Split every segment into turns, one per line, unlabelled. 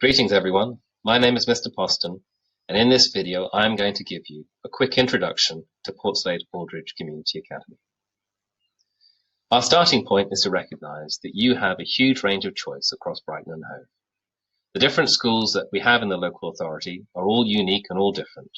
Greetings everyone, my name is Mr. Poston, and in this video I am going to give you a quick introduction to Portslade Aldridge Community Academy. Our starting point is to recognise that you have a huge range of choice across Brighton and Hove. The different schools that we have in the local authority are all unique and all different.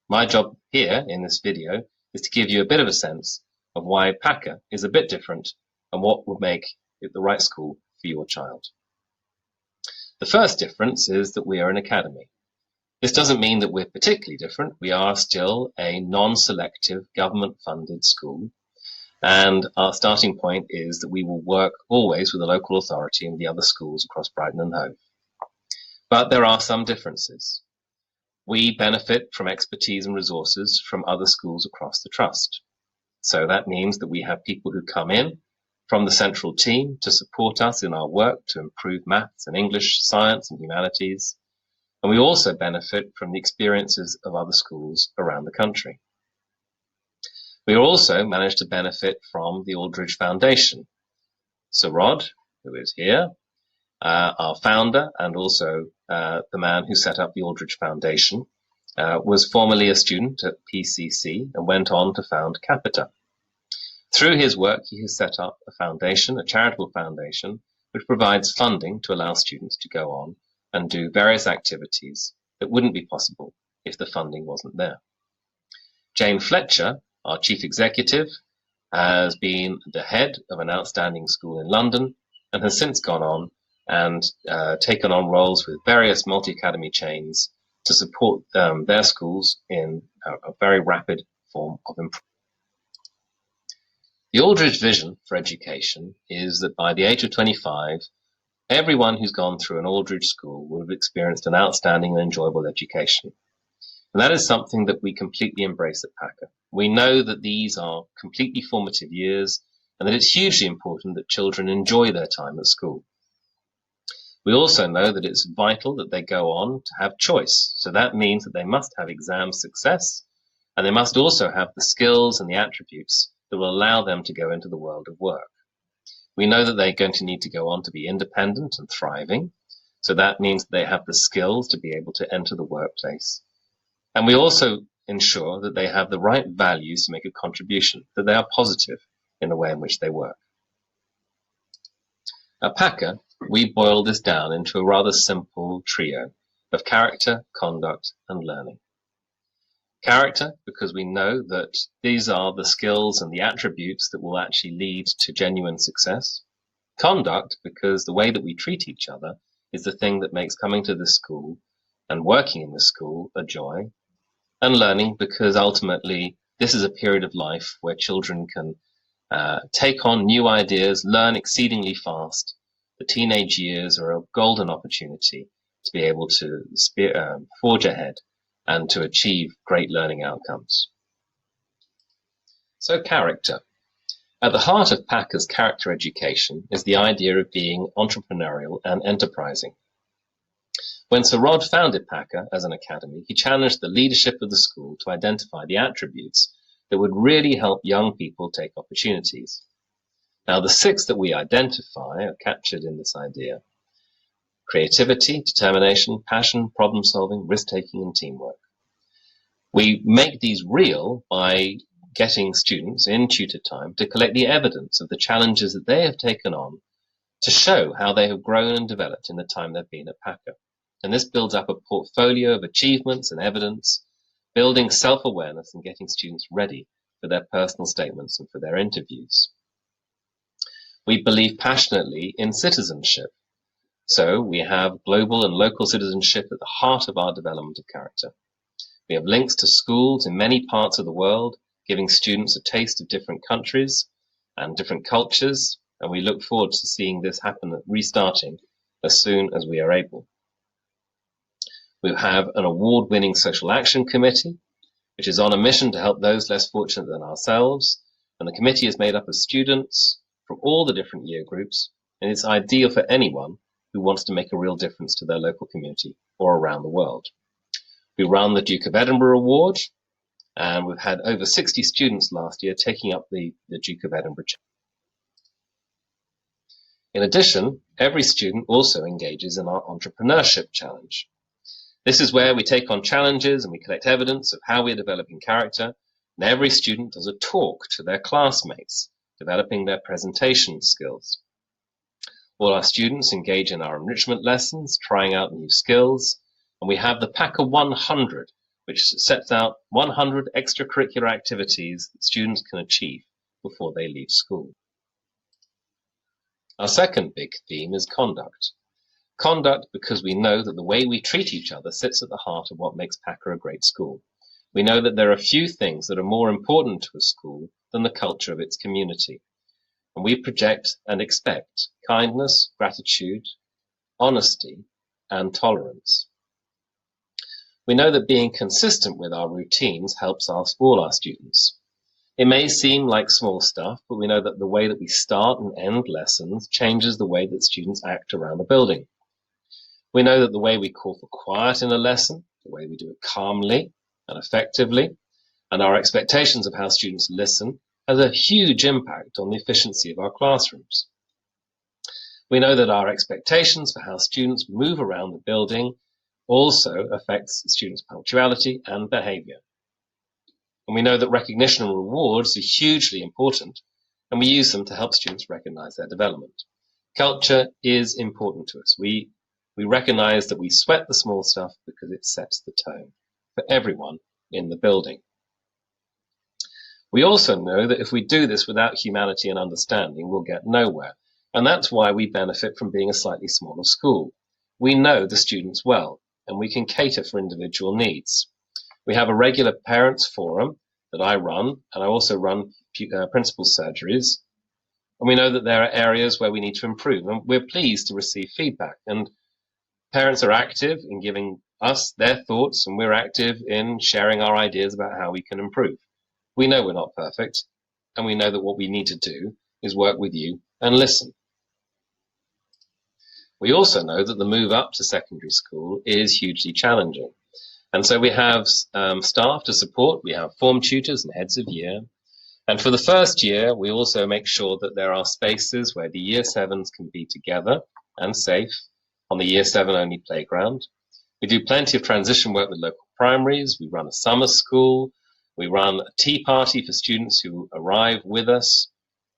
My job here in this video is to give you a bit of a sense of why PACA is a bit different and what would make it the right school for your child. The first difference is that we are an academy. This doesn't mean that we're particularly different. We are still a non-selective government-funded school, and our starting point is that we will work always with the local authority and the other schools across Brighton and Hove. But there are some differences. We benefit from expertise and resources from other schools across the trust. So that means that we have people who come in from the central team to support us in our work to improve maths and English, science and humanities. And we also benefit from the experiences of other schools around the country. We also managed to benefit from the Aldridge Foundation. Sir Rod, who is here, our founder and also the man who set up the Aldridge Foundation, was formerly a student at PCC and went on to found Capita. Through his work, he has set up a foundation, a charitable foundation, which provides funding to allow students to go on and do various activities that wouldn't be possible if the funding wasn't there. Jane Fletcher, our chief executive, has been the head of an outstanding school in London and has since gone on and taken on roles with various multi-academy chains to support their schools in a very rapid form of improvement. The Aldridge vision for education is that by the age of 25, everyone who's gone through an Aldridge school will have experienced an outstanding and enjoyable education. And that is something that we completely embrace at PACA. We know that these are completely formative years and that it's hugely important that children enjoy their time at school. We also know that it's vital that they go on to have choice. So that means that they must have exam success and they must also have the skills and the attributes that will allow them to go into the world of work. We know that they're going to need to go on to be independent and thriving. So that means that they have the skills to be able to enter the workplace. And we also ensure that they have the right values to make a contribution, that they are positive in the way in which they work. At PACA, we boil this down into a rather simple trio of character, conduct, and learning. Character, because we know that these are the skills and the attributes that will actually lead to genuine success. Conduct, because the way that we treat each other is the thing that makes coming to this school and working in this school a joy. And learning, because ultimately this is a period of life where children can take on new ideas, learn exceedingly fast. The teenage years are a golden opportunity to be able to forge ahead and to achieve great learning outcomes. So character. At the heart of PACA's character education is the idea of being entrepreneurial and enterprising. When Sir Rod founded PACA as an academy, he challenged the leadership of the school to identify the attributes that would really help young people take opportunities. Now, the 6 that we identify are captured in this idea: creativity, determination, passion, problem solving, risk taking, and teamwork. We make these real by getting students in tutor time to collect the evidence of the challenges that they have taken on to show how they have grown and developed in the time they've been at PACA. And this builds up a portfolio of achievements and evidence, building self-awareness and getting students ready for their personal statements and for their interviews. We believe passionately in citizenship. So we have global and local citizenship at the heart of our development of character. We have links to schools in many parts of the world, giving students a taste of different countries and different cultures, and we look forward to seeing this happen, restarting as soon as we are able. We have an award-winning social action committee, which is on a mission to help those less fortunate than ourselves, and the committee is made up of students from all the different year groups, and it's ideal for anyone who wants to make a real difference to their local community or around the world. We run the Duke of Edinburgh Award, and we've had over 60 students last year taking up the Duke of Edinburgh. In addition, every student also engages in our entrepreneurship challenge. This is where we take on challenges and we collect evidence of how we're developing character, and every student does a talk to their classmates, developing their presentation skills. All our students engage in our enrichment lessons, trying out new skills, and we have the PACA 100, which sets out 100 extracurricular activities that students can achieve before they leave school. Our second big theme is conduct. Conduct because we know that the way we treat each other sits at the heart of what makes PACA a great school. We know that there are few things that are more important to a school than the culture of its community. And we project and expect kindness, gratitude, honesty, and tolerance. We know that being consistent with our routines helps all our students. It may seem like small stuff, but we know that the way that we start and end lessons changes the way that students act around the building. We know that the way we call for quiet in a lesson, the way we do it calmly and effectively, and our expectations of how students listen has a huge impact on the efficiency of our classrooms. We know that our expectations for how students move around the building also affects students' punctuality and behavior. And we know that recognition and rewards are hugely important, and we use them to help students recognize their development. Culture is important to us. We recognize that we sweat the small stuff because it sets the tone for everyone in the building. We also know that if we do this without humanity and understanding, we'll get nowhere. And that's why we benefit from being a slightly smaller school. We know the students well, and we can cater for individual needs. We have a regular parents forum that I run, and I also run principal surgeries. And we know that there are areas where we need to improve, and we're pleased to receive feedback. And parents are active in giving us their thoughts, and we're active in sharing our ideas about how we can improve. We know we're not perfect, and we know that what we need to do is work with you and listen. We also know that the move up to secondary school is hugely challenging. And so we have staff to support, we have form tutors and heads of year. And for the first year, we also make sure that there are spaces where the year sevens can be together and safe on the year 7 only playground. We do plenty of transition work with local primaries. We run a summer school. We run a tea party for students who arrive with us.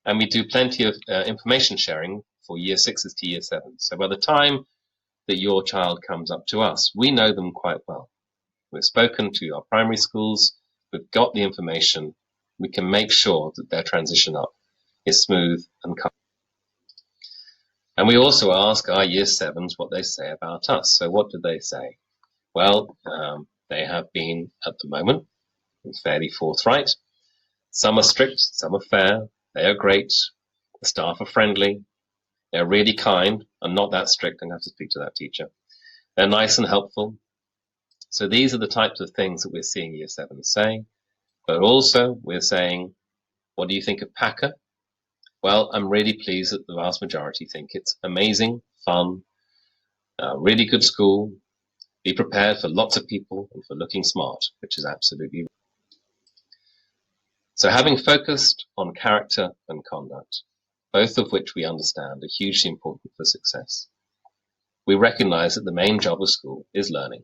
And we do plenty of information sharing for year 6s to year 7s. So by the time that your child comes up to us, we know them quite well. We've spoken to our primary schools. We've got the information. We can make sure that their transition up is smooth and comfortable. And we also ask our year 7s what they say about us. So what do they say? Well, they have been, at the moment, fairly forthright. Some are strict, some are fair. They are great. The staff are friendly. They're really kind and not that strict. I'm going to have to speak to that teacher. They're nice and helpful. So these are the types of things that we're seeing year 7s say. But also we're saying, what do you think of PACA? Well, I'm really pleased that the vast majority think it's amazing, fun, really good school. Be prepared for lots of people and for looking smart, which is absolutely right. So having focused on character and conduct, both of which we understand are hugely important for success, we recognize that the main job of school is learning.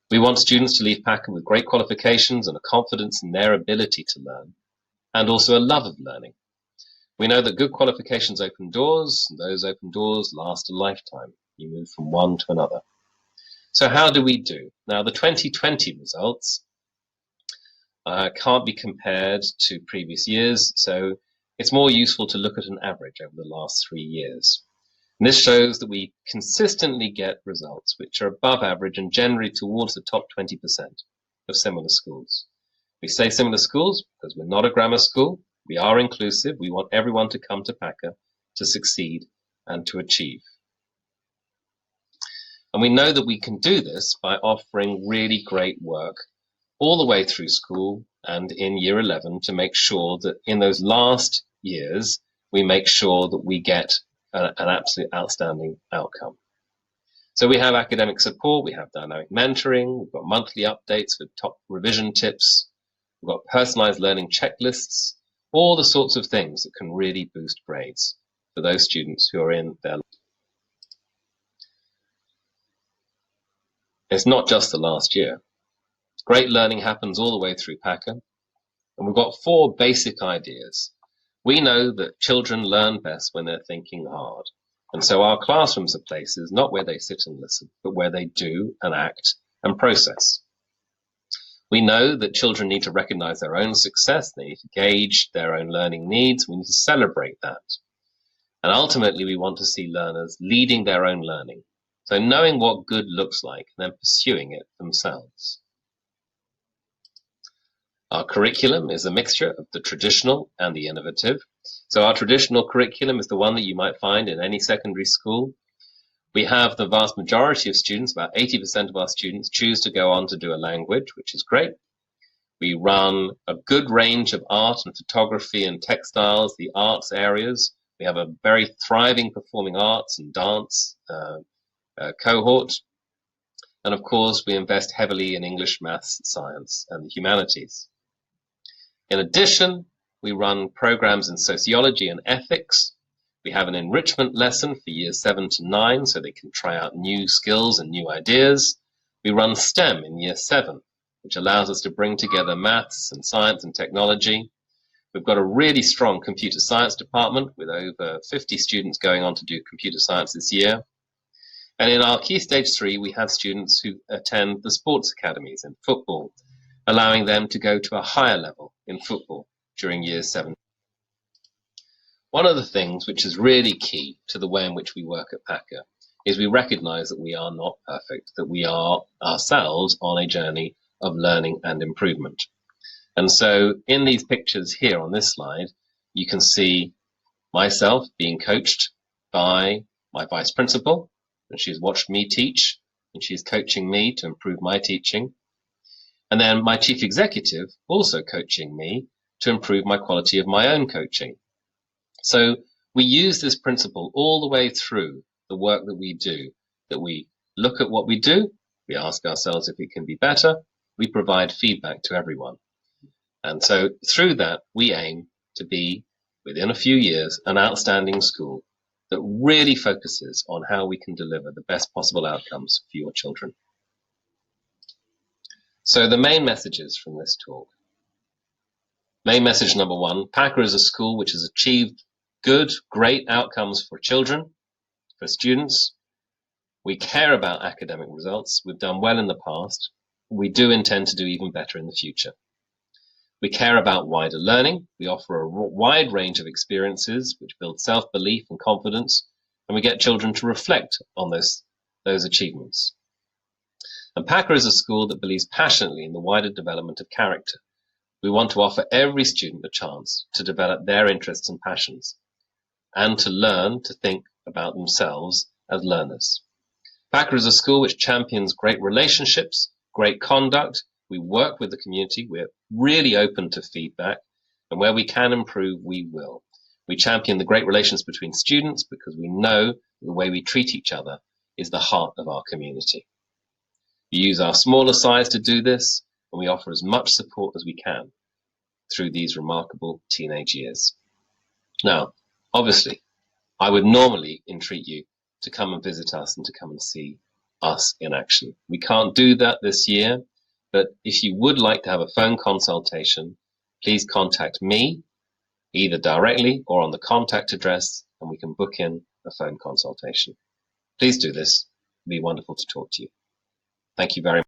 We want students to leave PACA with great qualifications and a confidence in their ability to learn, and also a love of learning. We know that good qualifications open doors, and those open doors last a lifetime. You move from one to another. So how do we do? Now, the 2020 results can't be compared to previous years, so it's more useful to look at an average over the last 3 years. And this shows that we consistently get results which are above average and generally towards the top 20% of similar schools. We say similar schools because we're not a grammar school. We are inclusive. We want everyone to come to PACA to succeed and to achieve. And we know that we can do this by offering really great work all the way through school and in year 11 to make sure that in those last years, we make sure that we get an absolute outstanding outcome. So we have academic support, we have dynamic mentoring, we've got monthly updates with top revision tips, we've got personalized learning checklists, all the sorts of things that can really boost grades for those students who are in their. It's not just the last year. Great learning happens all the way through PACA, and we've got 4 basic ideas. We know that children learn best when they're thinking hard, and so our classrooms are places not where they sit and listen, but where they do and act and process. We know that children need to recognize their own success, they need to gauge their own learning needs, we need to celebrate that. And ultimately, we want to see learners leading their own learning, so knowing what good looks like and then pursuing it themselves. Our curriculum is a mixture of the traditional and the innovative. So our traditional curriculum is the one that you might find in any secondary school. We have the vast majority of students, about 80% of our students, choose to go on to do a language, which is great. We run a good range of art and photography and textiles, the arts areas. We have a very thriving performing arts and dance cohort. And of course, we invest heavily in English, maths, science, and the humanities. In addition, we run programs in sociology and ethics. We have an enrichment lesson for years 7 to 9, so they can try out new skills and new ideas. We run STEM in year 7, which allows us to bring together maths and science and technology. We've got a really strong computer science department with over 50 students going on to do computer science this year. And in our Key Stage 3, we have students who attend the sports academies in football, allowing them to go to a higher level in football during years 7. One of the things which is really key to the way in which we work at PACA is we recognize that we are not perfect, that we are ourselves on a journey of learning and improvement. And so in these pictures here on this slide, you can see myself being coached by my vice principal, and she's watched me teach, and she's coaching me to improve my teaching. And then my chief executive also coaching me to improve my quality of my own coaching. So we use this principle all the way through the work that we do, that we look at what we do, we ask ourselves if it can be better, we provide feedback to everyone. And so through that, we aim to be, within a few years, an outstanding school that really focuses on how we can deliver the best possible outcomes for your children. So the main messages from this talk. Main message number 1, PACA is a school which has achieved good, great outcomes for children, for students. We care about academic results. We've done well in the past. We do intend to do even better in the future. We care about wider learning. We offer a wide range of experiences which build self-belief and confidence, and we get children to reflect on those achievements. And PACA is a school that believes passionately in the wider development of character. We want to offer every student a chance to develop their interests and passions, and to learn to think about themselves as learners. PACA is a school which champions great relationships, great conduct. We work with the community. We're really open to feedback, and where we can improve, we will. We champion the great relations between students because we know the way we treat each other is the heart of our community. We use our smaller size to do this, and we offer as much support as we can through these remarkable teenage years. Now, obviously, I would normally entreat you to come and visit us and to come and see us in action. We can't do that this year, but if you would like to have a phone consultation, please contact me, either directly or on the contact address, and we can book in a phone consultation. Please do this. It'd be wonderful to talk to you. Thank you very much.